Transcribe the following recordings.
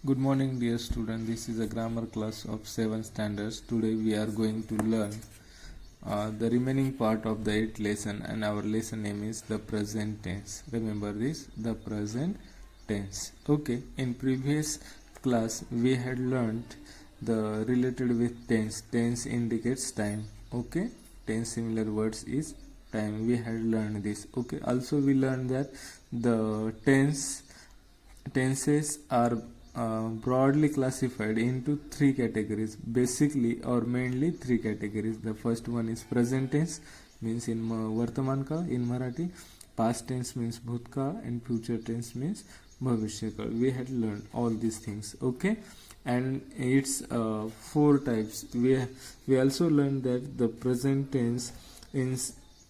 Good morning, dear student. This is a grammar class of 7th standards. Today we are going to learn the remaining part of the 8th lesson, and our lesson name is the present tense. Remember this, the present tense. Okay, in previous class we had learned the related with tense. Tense indicates time. Okay, tense similar words is time. We had learned this. Okay, also we learned that the tenses are broadly classified into three categories, basically or mainly three categories. The first one is present tense, means in vartaman ka in Marathi, past tense means bhutka, and future tense means bhavishya kal. We had learned all these things. Okay, and it's four types. We also learned that the present tense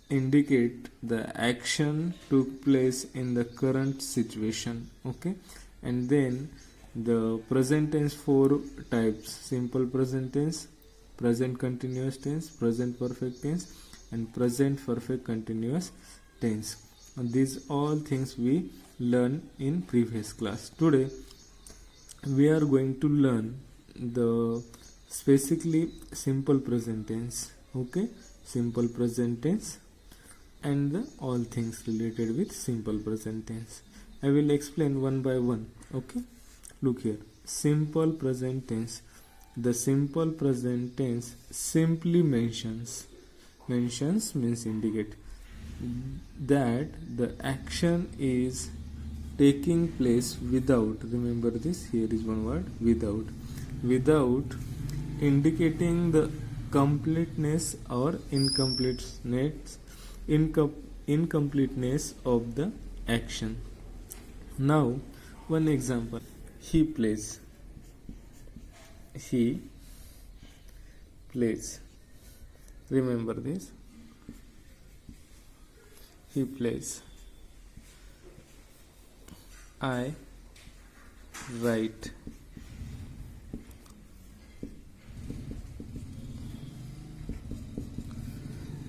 indicate the action took place in the current situation. Okay, and then the present tense four types: simple present tense, present continuous tense, present perfect tense, and present perfect continuous tense. And these all things we learn in previous class. Today we are going to learn the specifically simple present tense. Okay, simple present tense and all things related with simple present tense. I will explain one by one. Okay, look here. Simple present tense. The simple present tense simply mentions means indicate that the action is taking place without, remember this, here is one word, without indicating the completeness or incompleteness of the action. Now one example: he plays, remember this, he plays. I write.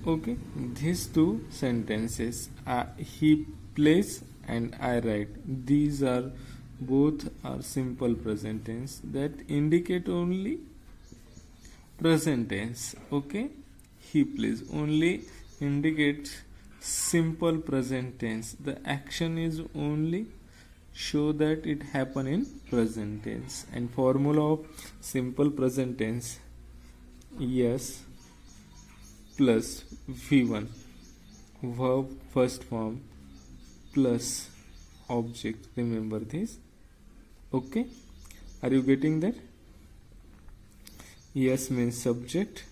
Okay, these two sentences, he plays and I write, these are both are simple present tense that indicate only present tense. Okay, he plays only indicates simple present tense. The action is only show that it happened in present tense. And formula of simple present tense: yes plus v1, verb first form, plus object. Remember this. Okay, are you getting that? Yes means subject.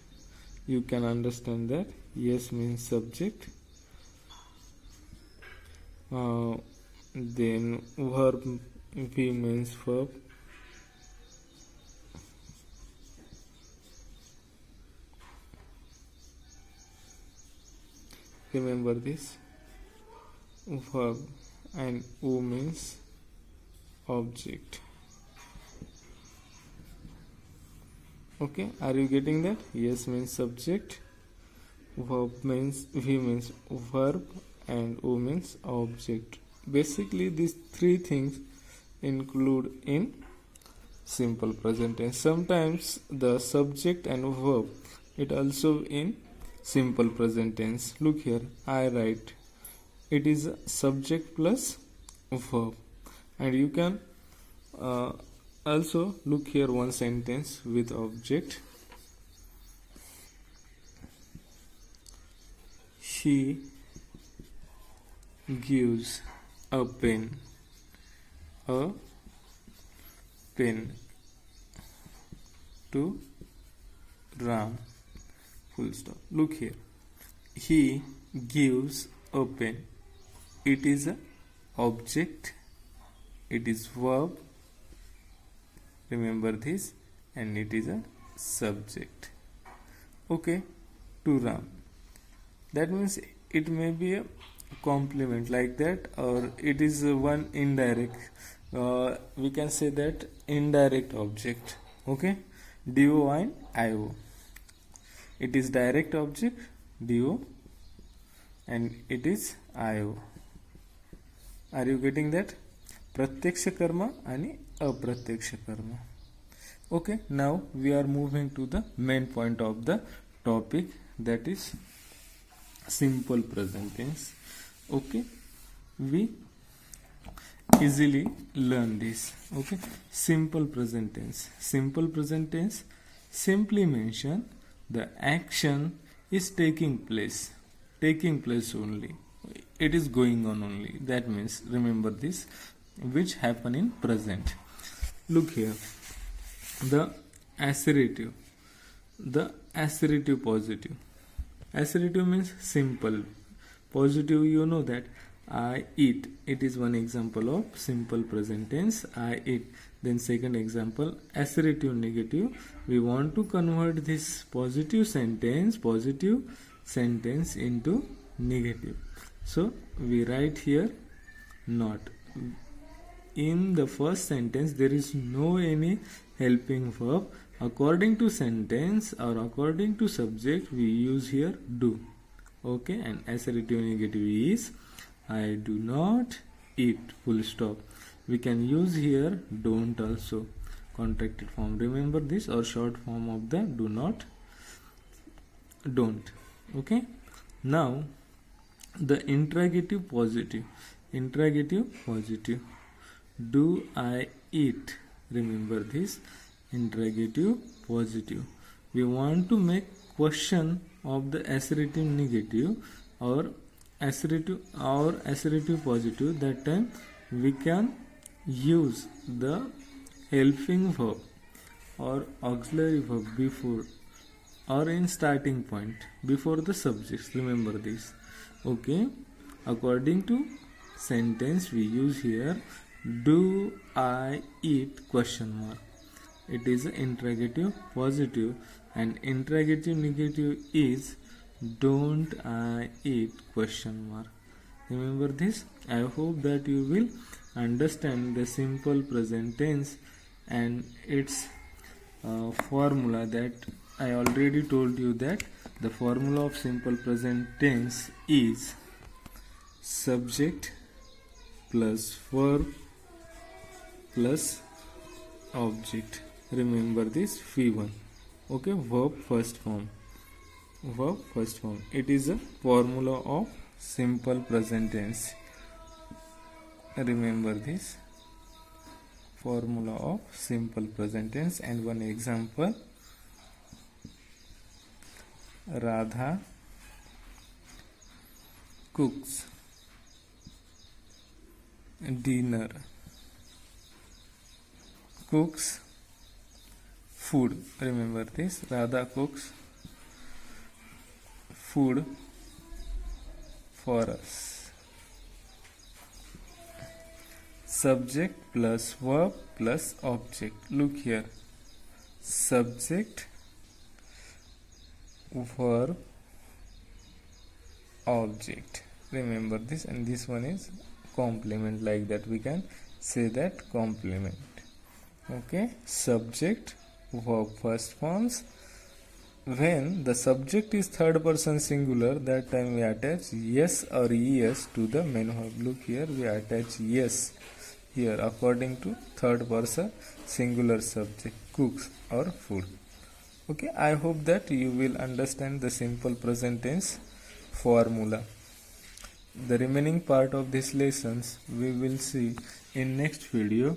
You can understand that. Yes means subject. Then verb v means verb. Remember this, verb, and o means object. Okay, are you getting that? Yes means subject, verb means v means verb, and o means object. Basically these three things include in simple present tense. Sometimes the subject and verb it also in simple present tense. Look here, I write, it is subject plus verb. And you can also look here one sentence with object: she gives a pen to Ram, full stop. Look here, he gives a pen, it is a object, it is verb, remember this, and it is a subject. Okay, to Ram. That means it may be a complement like that, or it is one indirect, we can say that indirect object. Okay, do and io, it is direct object do and it is io. Are you getting that? प्रत्यक्ष कर्म आणि अप्रत्यक्ष कर्म. Okay, now we are moving to the main point of the topic, that is simple present tense. Okay, we easily learn this. Okay, simple present tense. Simple present tense simply mention the action is taking place only. It is going on only. That means remember this, which happen in present. Look here. The assertive positive. Assertive means simple. Positive, you know that I eat. It is one example of simple present tense. I eat. Then second example, assertive negative. We want to convert this positive sentence into negative. So we write here not. In the first sentence there is no any helping verb. According to sentence or according to subject we use here do. Okay, and assertive negative is I do not eat, full stop. We can use here don't also, contracted form. Remember this, or short form of the do not, don't. Okay, now the interrogative positive. Do I eat? Remember this, interrogative positive. We want to make question of the assertive negative or assertive positive. That time we can use the helping verb or auxiliary verb before or in starting point before the subjects. Remember this. Okay, according to sentence we use here do I eat question mark. It is interrogative positive, and interrogative negative is don't I eat question mark. Remember this. I hope that you will understand the simple present tense and its formula. That I already told you that the formula of simple present tense is subject plus verb plus object. Remember this, V1. Okay, verb first form. It is a formula of simple present tense. Remember this, formula of simple present tense. And one example, Radha cooks dinner. Cooks food. Remember this, Radha cooks food for us. Subject plus verb plus object. Look here, subject, verb, object. Remember this, and this one is complement, like that we can say that complement. Okay, subject, verb first forms. When the subject is third person singular, that time we attach yes or es to the main verb. Look here, we attach yes here according to third person singular subject, cooks or food. Okay, I hope that you will understand the simple present tense formula. The remaining part of these lessons we will see in next video.